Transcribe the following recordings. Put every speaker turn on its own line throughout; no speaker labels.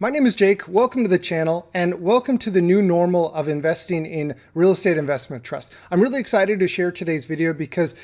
My name is Jake. Welcome to the channel and welcome to the new normal of investing in real estate investment trusts. I'm really excited to share today's video because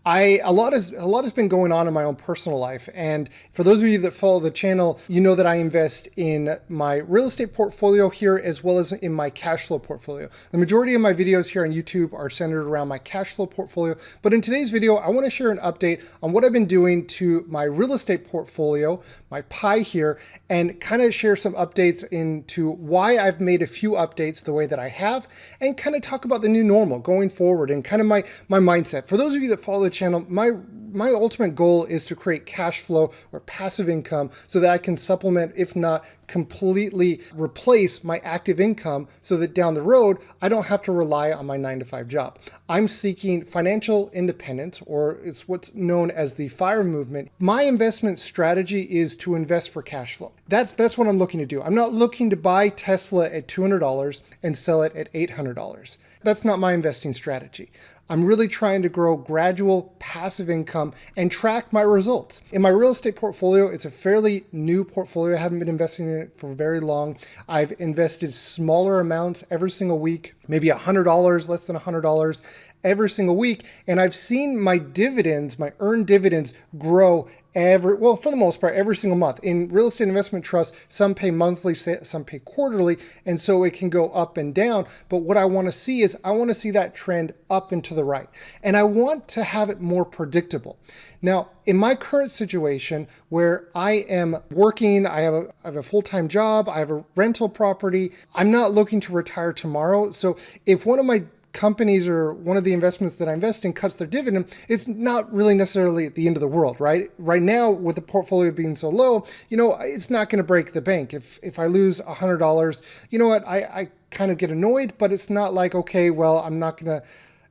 a lot has been going on in my own personal life. And for those of you that follow the channel, you know that I invest in my real estate portfolio here as well as in my cash flow portfolio. The majority of my videos here on YouTube are centered around my cash flow portfolio. But in today's video, I want to share an update on what I've been doing to my real estate portfolio, my pie here, and kind of share some updates into why I've made a few updates the way that I have, and kind of talk about the new normal going forward and kind of my mindset. For those of you that follow the channel, my ultimate goal is to create cash flow or passive income so that I can supplement, if not completely replace, my active income so that down the road, I don't have to rely on my 9-to-5 job. I'm seeking financial independence, or it's what's known as the FIRE movement. My investment strategy is to invest for cash flow. That's what I'm looking to do. I'm not looking to buy Tesla at $200 and sell it at $800. That's not my investing strategy. I'm really trying to grow gradual passive income and track my results. In my real estate portfolio, it's a fairly new portfolio. I haven't been investing in it for very long. I've invested smaller amounts every single week, maybe $100, less than $100 every single week. And I've seen my dividends, my earned dividends grow for the most part, every single month. In real estate investment trusts, some pay monthly, some pay quarterly, and so it can go up and down. But what I want to see is I want to see that trend up and to the right. And I want to have it more predictable. Now, in my current situation where I am working, I have a full-time job, I have a rental property, I'm not looking to retire tomorrow. So if one of my companies or one of the investments that I invest in cuts their dividend, it's not really necessarily at the end of the world, right? Right now, with the portfolio being so low, it's not going to break the bank. If I lose $100, you know what? I kind of get annoyed, but it's not like, okay, well, I'm not going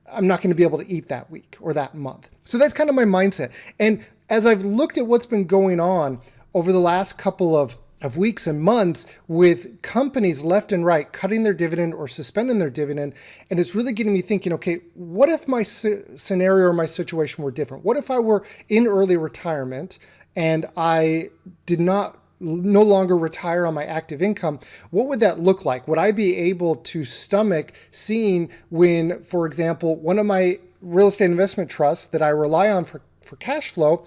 to be able to eat that week or that month. So that's kind of my mindset. And as I've looked at what's been going on over the last couple of weeks and months with companies left and right cutting their dividend or suspending their dividend. And it's really getting me thinking, okay, what if my scenario or my situation were different? What if I were in early retirement and I did no longer retire on my active income? What would that look like? Would I be able to stomach seeing when, for example, one of my real estate investment trusts that I rely on for cash flow,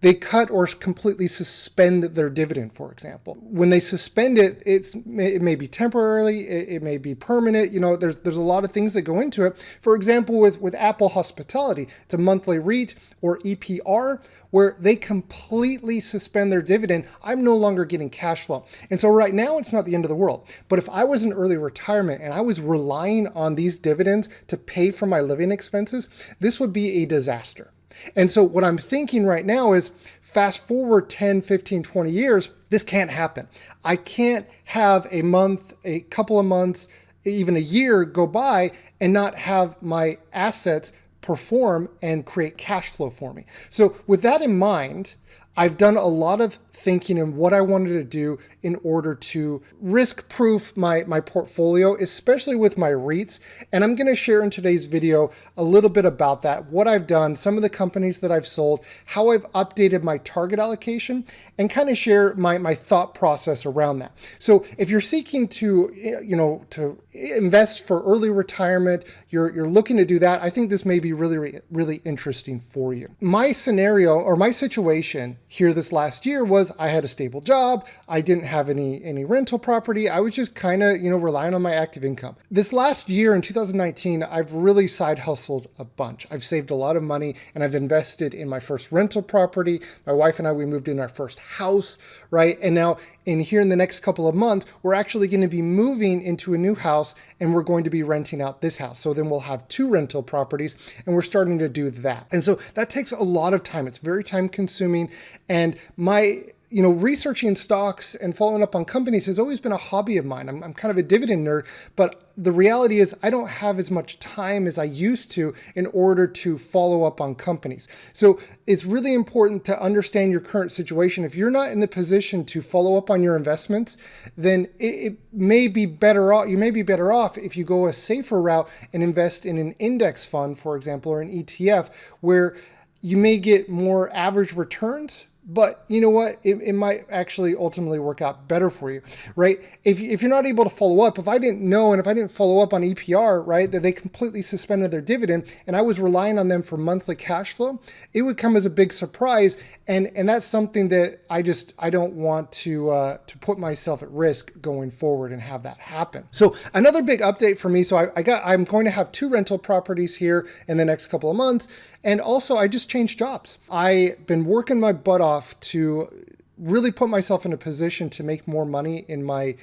they cut or completely suspend their dividend, for example. When they suspend it, it may be temporarily, it may be permanent. There's a lot of things that go into it. For example, with Apple Hospitality, it's a monthly REIT or EPR where they completely suspend their dividend. I'm no longer getting cash flow. And so right now, it's not the end of the world. But if I was in early retirement and I was relying on these dividends to pay for my living expenses, this would be a disaster. And so what I'm thinking right now is fast forward 10, 15, 20 years, this can't happen. I can't have a month, a couple of months, even a year go by and not have my assets perform and create cash flow for me. So with that in mind, I've done a lot of thinking in what I wanted to do in order to risk-proof my portfolio, especially with my REITs. And I'm going to share in today's video a little bit about that, what I've done, some of the companies that I've sold, how I've updated my target allocation, and kind of share my thought process around that. So if you're seeking to invest for early retirement, you're looking to do that, I think this may be really, really interesting for you. My scenario or my situation here this last year was I had a stable job. I didn't have any rental property. I was just kind of, relying on my active income. This last year in 2019, I've really side hustled a bunch. I've saved a lot of money and I've invested in my first rental property. My wife and I, we moved in our first house, right? And now in the next couple of months, we're actually going to be moving into a new house and we're going to be renting out this house. So then we'll have 2 rental properties and we're starting to do that. And so that takes a lot of time. It's very time consuming. And my researching stocks and following up on companies has always been a hobby of mine. I'm kind of a dividend nerd, but the reality is I don't have as much time as I used to in order to follow up on companies. So it's really important to understand your current situation. If you're not in the position to follow up on your investments, then it may be better off. You may be better off if you go a safer route and invest in an index fund, for example, or an ETF, where you may get more average returns, but you know what? It might actually ultimately work out better for you, right? If you're not able to follow up, if I didn't know and if I didn't follow up on EPR, right, that they completely suspended their dividend and I was relying on them for monthly cash flow, it would come as a big surprise. And that's something that I don't want to put myself at risk going forward and have that happen. So another big update for me. So I'm going to have 2 rental properties here in the next couple of months. And also I just changed jobs. I've been working my butt off to really put myself in a position to make more money in my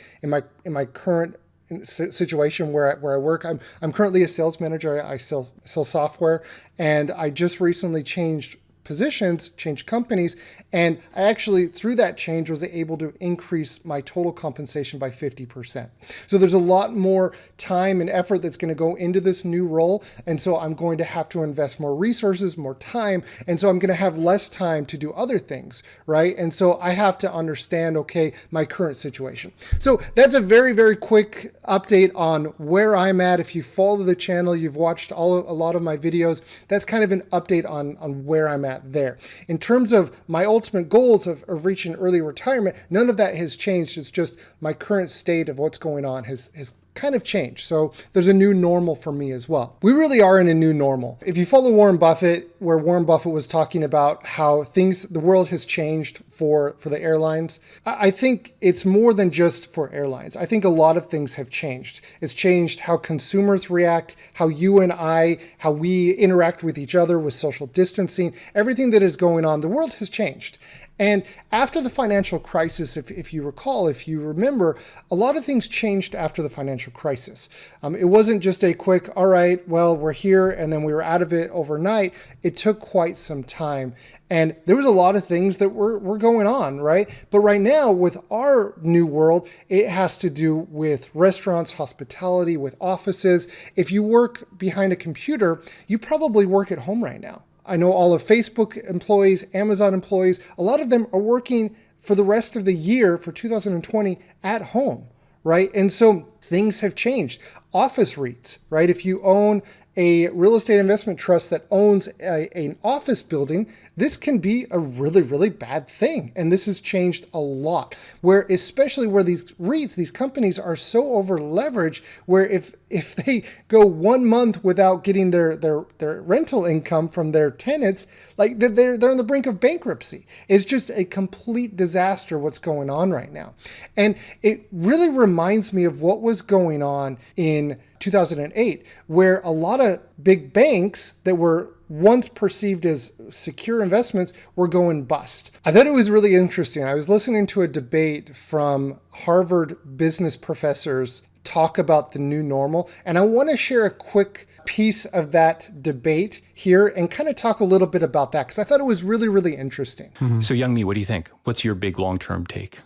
current situation where I work. I'm currently a sales manager. I sell software, and I just recently changed positions, changed companies, and I actually, through that change, was able to increase my total compensation by 50%. So there's a lot more time and effort that's going to go into this new role, and so I'm going to have to invest more resources, more time, and so I'm going to have less time to do other things, right? And so I have to understand, okay, my current situation. So that's a very, very quick update on where I'm at. If you follow the channel, you've watched a lot of my videos, that's kind of an update on where I'm at there. In terms of my ultimate goals of reaching early retirement, none of that has changed. It's just my current state of what's going on has kind of changed. So there's a new normal for me as well. We really are in a new normal. If you follow Warren Buffett, where Warren Buffett was talking about how the world has changed for the airlines, I think it's more than just for airlines. I think a lot of things have changed. It's changed how consumers react, how you and I, how we interact with each other with social distancing, everything that is going on. The world has changed. And after the financial crisis, if you recall, if you remember, a lot of things changed after the financial crisis. It wasn't just a quick, all right, well, we're here, and then we were out of it overnight. It took quite some time. And there was a lot of things that were going on, right? But right now, with our new world, it has to do with restaurants, hospitality, with offices. If you work behind a computer, you probably work at home right now. I know all of Facebook employees, Amazon employees, a lot of them are working for the rest of the year for 2020 at home, right? And so things have changed. Office REITs, right? If you own a real estate investment trust that owns an office building, this can be a really, really bad thing. And this has changed a lot, especially where these REITs, these companies are so over leveraged, where if they go 1 month without getting their rental income from their tenants, like they're on the brink of bankruptcy. It's just a complete disaster what's going on right now. And it really reminds me of what was going on in 2008, where a lot of big banks that were once perceived as secure investments were going bust. I thought it was really interesting. I was listening to a debate from Harvard business professors talk about the new normal, and I want to share a quick piece of that debate here and kind of talk a little bit about that, because I thought it was really, really interesting.
Mm-hmm. So Young Mi, what do you think? What's your big long-term take?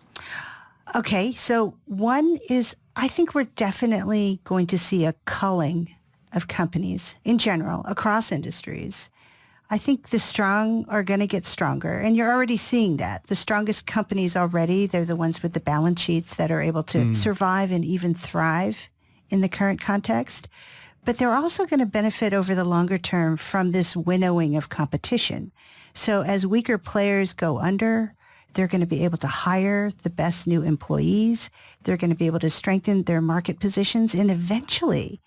Okay, so one is, I think we're definitely going to see a culling of companies in general across industries. I think the strong are going to get stronger, and you're already seeing that. The strongest companies already, they're the ones with the balance sheets that are able to survive and even thrive in the current context. But they're also going to benefit over the longer term from this winnowing of competition. So as weaker players go under, they're going to be able to hire the best new employees. They're going to be able to strengthen their market positions. And eventually,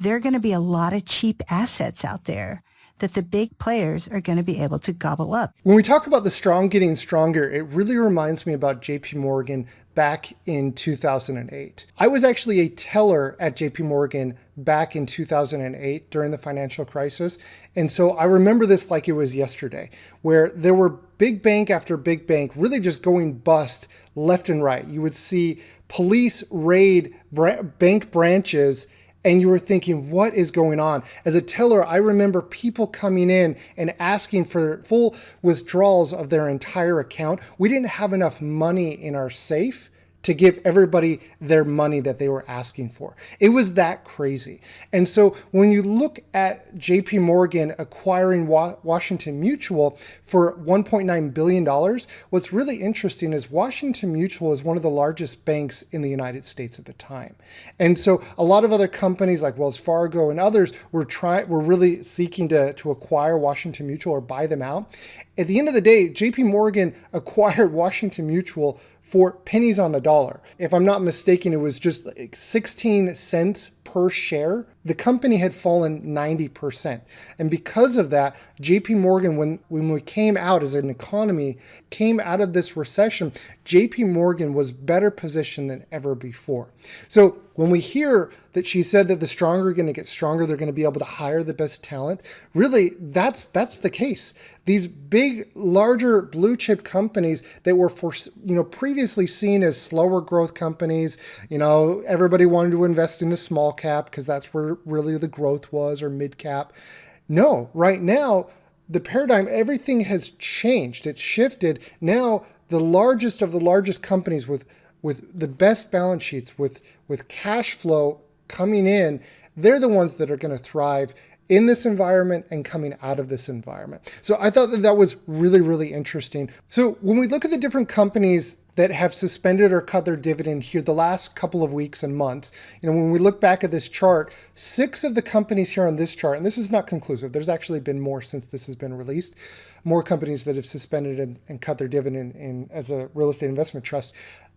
there are going to be a lot of cheap assets out there that the big players are going to be able to gobble up.
When we talk about the strong getting stronger, it really reminds me about JP Morgan back in 2008. I was actually a teller at JP Morgan back in 2008 during the financial crisis. And so I remember this like it was yesterday, where there were big bank after big bank really just going bust left and right. You would see police raid bank branches, and you were thinking, what is going on? As a teller, I remember people coming in and asking for full withdrawals of their entire account. We didn't have enough money in our safe to give everybody their money that they were asking for. It was that crazy. And so when you look at JP Morgan acquiring Washington Mutual for $1.9 billion, what's really interesting is Washington Mutual is one of the largest banks in the United States at the time. And so a lot of other companies like Wells Fargo and others were really seeking to acquire Washington Mutual or buy them out. At the end of the day, JP Morgan acquired Washington Mutual for pennies on the dollar. If I'm not mistaken, it was just like 16 cents per share. The company had fallen 90%. And because of that, JP Morgan, when we came out as an economy, came out of this recession, JP Morgan was better positioned than ever before. So when we hear that she said that the stronger are going to get stronger, they're going to be able to hire the best talent, really, that's the case. These big, larger blue chip companies that were previously seen as slower growth companies, everybody wanted to invest in a small cap because that's where really the growth was, or mid cap. No, right now, the paradigm, everything has changed. It's shifted. Now, the largest of the largest companies with the best balance sheets, with cash flow coming in, they're the ones that are going to thrive in this environment and coming out of this environment. So I thought that was really, really interesting. So when we look at the different companies that have suspended or cut their dividend here the last couple of weeks and months, when we look back at this chart, 6 of the companies here on this chart, and this is not conclusive, there's actually been more since this has been released, more companies that have suspended and cut their dividend as a real estate investment trust.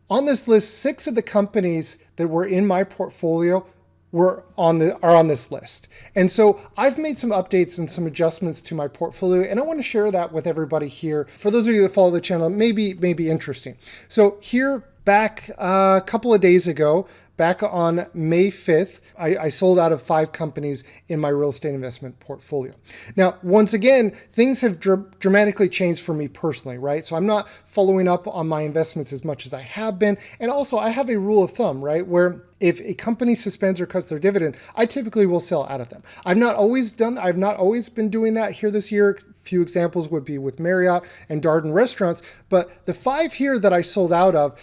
On this list, 6 of the companies that were in my portfolio are on this list. And so I've made some updates and some adjustments to my portfolio, and I want to share that with everybody here. For those of you that follow the channel, maybe interesting. So here, back a couple of days ago, back on May 5th, I sold out of 5 companies in my real estate investment portfolio. Now, once again, things have dramatically changed for me personally, right? So I'm not following up on my investments as much as I have been. And also, I have a rule of thumb, right? Where if a company suspends or cuts their dividend, I typically will sell out of them. I've not always been doing that here this year. A few examples would be with Marriott and Darden restaurants. But the 5 here that I sold out of,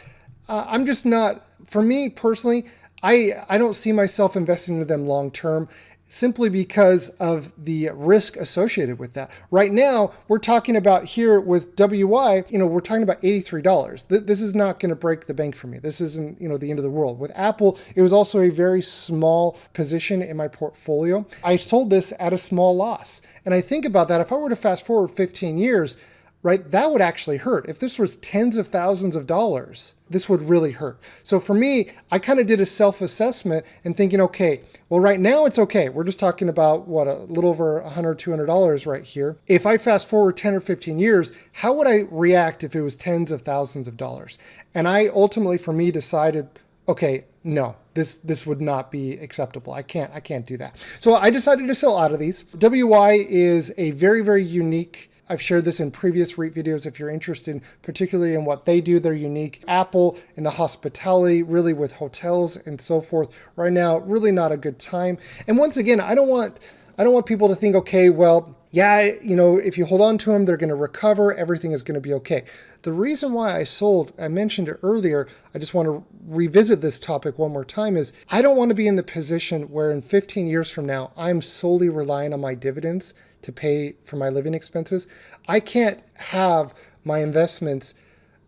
I'm just not, for me personally, I don't see myself investing in them long term, simply because of the risk associated with that. Right now, we're talking about here with WY, we're talking about $83. This is not going to break the bank for me. This isn't, the end of the world. With Apple, it was also a very small position in my portfolio. I sold this at a small loss. And I think about that, if I were to fast forward 15 years, right, that would actually hurt. If this was tens of thousands of dollars, this would really hurt. So for me, I kind of did a self-assessment and thinking, okay, well, right now it's okay. We're just talking about a little over $100, $200 right here. If I fast forward 10 or 15 years, how would I react if it was tens of thousands of dollars? And I ultimately, for me, decided, okay, no, this would not be acceptable. I can't do that. So I decided to sell out of these. WY is a very, very unique. I've shared this in previous REIT videos. If you're interested, particularly in what they do, they're unique. Apple in the hospitality, really with hotels and so forth. Right now, really not a good time. And once again, I don't want people to think, okay, well, yeah, if you hold on to them, they're going to recover. Everything is going to be okay. The reason why I sold, I mentioned it earlier, I just want to revisit this topic one more time, is I don't want to be in the position where in 15 years from now, I'm solely relying on my dividends to pay for my living expenses. I can't have my investments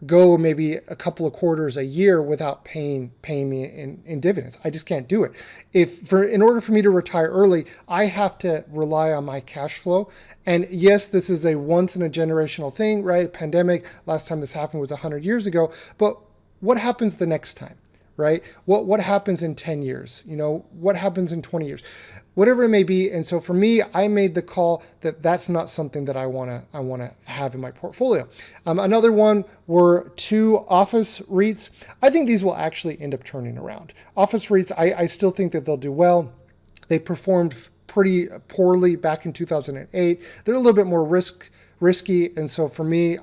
go maybe a couple of quarters a year without paying me in dividends. I just can't do it. In order for me to retire early, I have to rely on my cash flow. And yes, this is a once in a generational thing, right? Pandemic, last time this happened was 100 years ago. But what happens the next time, right? What happens in 10 years? What happens in 20 years? Whatever it may be. And so for me, I made the call that that's not something that I want to have in my portfolio. Another one were 2 office REITs. I think these will actually end up turning around. Office REITs, I still think that they'll do well. They performed pretty poorly back in 2008. They're a little bit more risky. And so for me,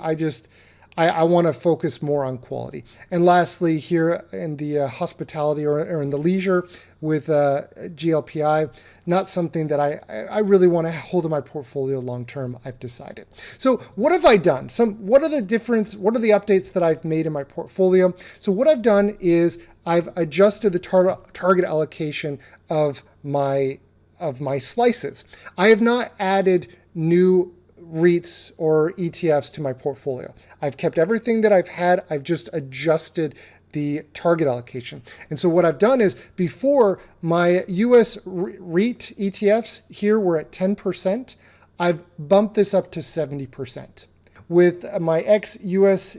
I want to focus more on quality. And lastly, here in the hospitality or in the leisure with GLPI, not something that I really want to hold in my portfolio long term, I've decided. So what have I done? What are the updates that I've made in my portfolio? So what I've done is I've adjusted the target allocation of my slices. I have not added new REITs or ETFs to my portfolio. I've kept everything that I've had. I've just adjusted the target allocation. And so what I've done is, before, my US REIT ETFs here were at 10%. I've bumped this up to 70%. with my ex-US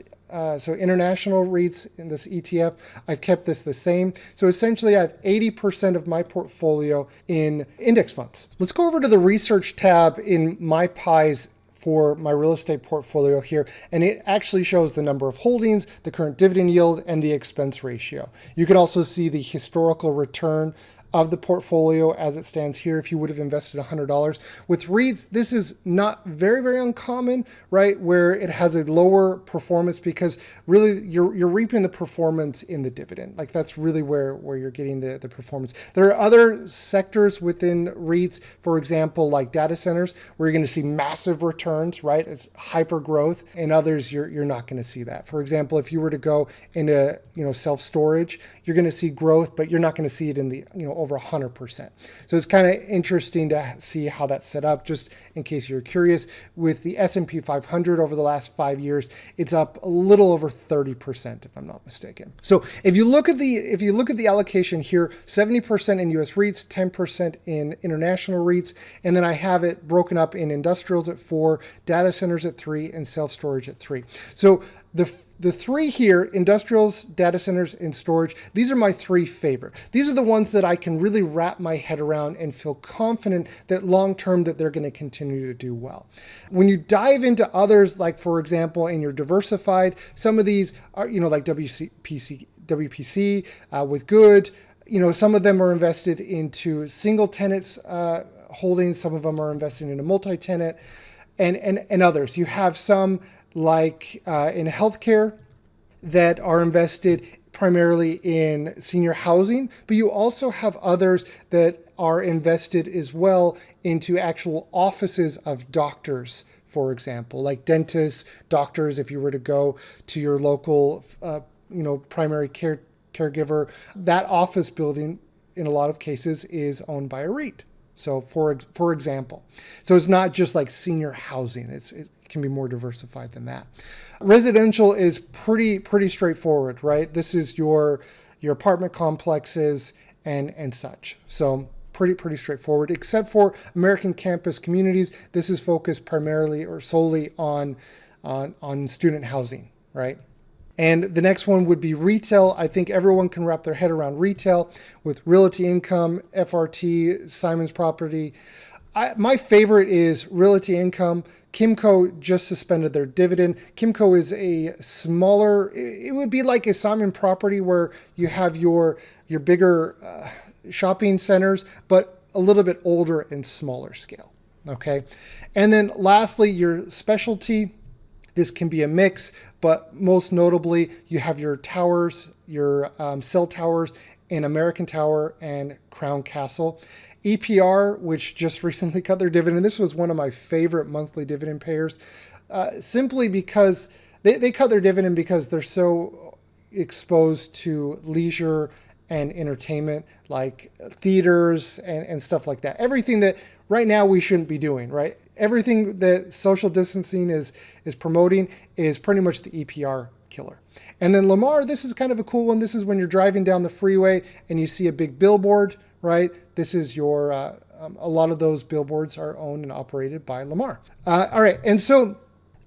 so international REITs in this ETF, I've kept this the same. So essentially I have 80% of my portfolio in index funds. Let's go over to the research tab in my pies for my real estate portfolio here, and it actually shows the number of holdings, the current dividend yield, and the expense ratio. You can also see the historical return of the portfolio as it stands here if you would have invested $100. With REITs, this is not very uncommon, right? Where it has a lower performance because really you're reaping the performance in the dividend. Like that's really where you're getting the performance. There are other sectors within REITs, for example, like data centers, where you're going to see massive returns, right? It's hyper growth. And others, you're not going to see that. For example, if you were to go into, self-storage, you're going to see growth, but you're not going to see it in the, over 100%. So it's kind of interesting to see how that's set up. Just in case you're curious, with the S&P 500 over the last 5 years, it's up a little over 30%, if I'm not mistaken. So if you look at the allocation here, 70% in US REITs, 10% in international REITs, and then I have it broken up in industrials at 4, data centers at 3, and self-storage at 3. So the three here, industrials, data centers, and storage, these are my 3 favorite. These are the ones that I can really wrap my head around and feel confident that long-term that they're going to continue to do well. When you dive into others, like for example, and you're diversified, some of these are, like WPC with good, some of them are invested into single tenants holdings, some of them are invested into multi-tenant, and others. You have some like in healthcare that are invested primarily in senior housing, but you also have others that are invested as well into actual offices of doctors, for example, like dentists, doctors, if you were to go to your local, primary caregiver, that office building in a lot of cases is owned by a REIT. So for example, so it's not just like senior housing. It can be more diversified than that. Residential is pretty straightforward, right? This is your apartment complexes and such. So pretty straightforward, except for American campus communities. This is focused primarily or solely on student housing, right? And the next one would be retail. I think everyone can wrap their head around retail with Realty Income, FRT, Simon's Property. My favorite is Realty Income. Kimco just suspended their dividend. Kimco is a smaller, it would be like a Simon Property where you have your bigger shopping centers, but a little bit older and smaller scale, okay? And then lastly, your specialty. This can be a mix, but most notably, you have your towers, your cell towers in American Tower and Crown Castle. EPR, which just recently cut their dividend. This was one of my favorite monthly dividend payers, simply because they cut their dividend because they're so exposed to leisure and entertainment, like theaters and stuff like that. Everything that right now we shouldn't be doing, right? Everything that social distancing is promoting is pretty much the EPR killer. And then Lamar, this is kind of a cool one. This is when you're driving down the freeway and you see a big billboard, right? This is your, a lot of those billboards are owned and operated by Lamar. All right, and so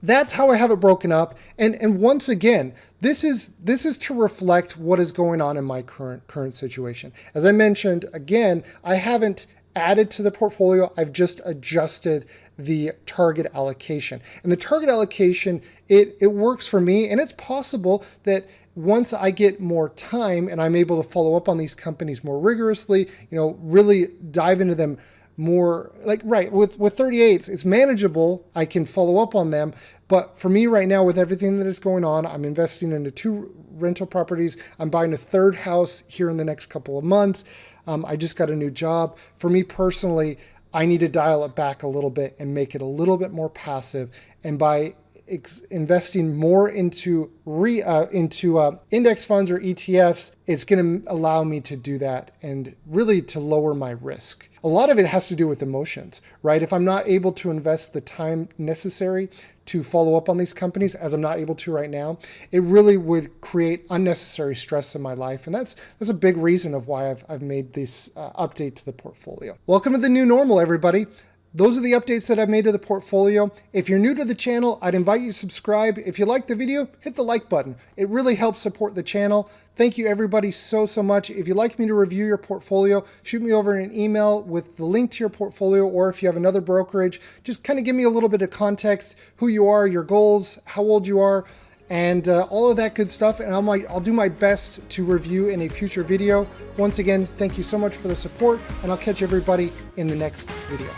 that's how I have it broken up. And once again, this is to reflect what is going on in my current situation. As I mentioned, again, I haven't added to the portfolio. I've just adjusted the target allocation. And the target allocation, it works for me. And it's possible that once I get more time and I'm able to follow up on these companies more rigorously, really dive into them more, like, right, with 38s, it's manageable. I can follow up on them. But for me right now, with everything that is going on, I'm investing into 2 rental properties. I'm buying a 3rd house here in the next couple of months. I just got a new job. For me personally, I need to dial it back a little bit and make it a little bit more passive. And by investing more into index funds or ETFs, it's going to allow me to do that and really to lower my risk. A lot of it has to do with emotions, right? If I'm not able to invest the time necessary to follow up on these companies, as I'm not able to right now, it really would create unnecessary stress in my life. And that's a big reason of why I've made this update to the portfolio. Welcome to the new normal, everybody. Those are the updates that I've made to the portfolio. If you're new to the channel, I'd invite you to subscribe. If you like the video, hit the like button. It really helps support the channel. Thank you everybody so much. If you'd like me to review your portfolio, shoot me over an email with the link to your portfolio, or if you have another brokerage, just kind of give me a little bit of context, who you are, your goals, how old you are, and all of that good stuff. And I'll do my best to review in a future video. Once again, thank you so much for the support, and I'll catch everybody in the next video.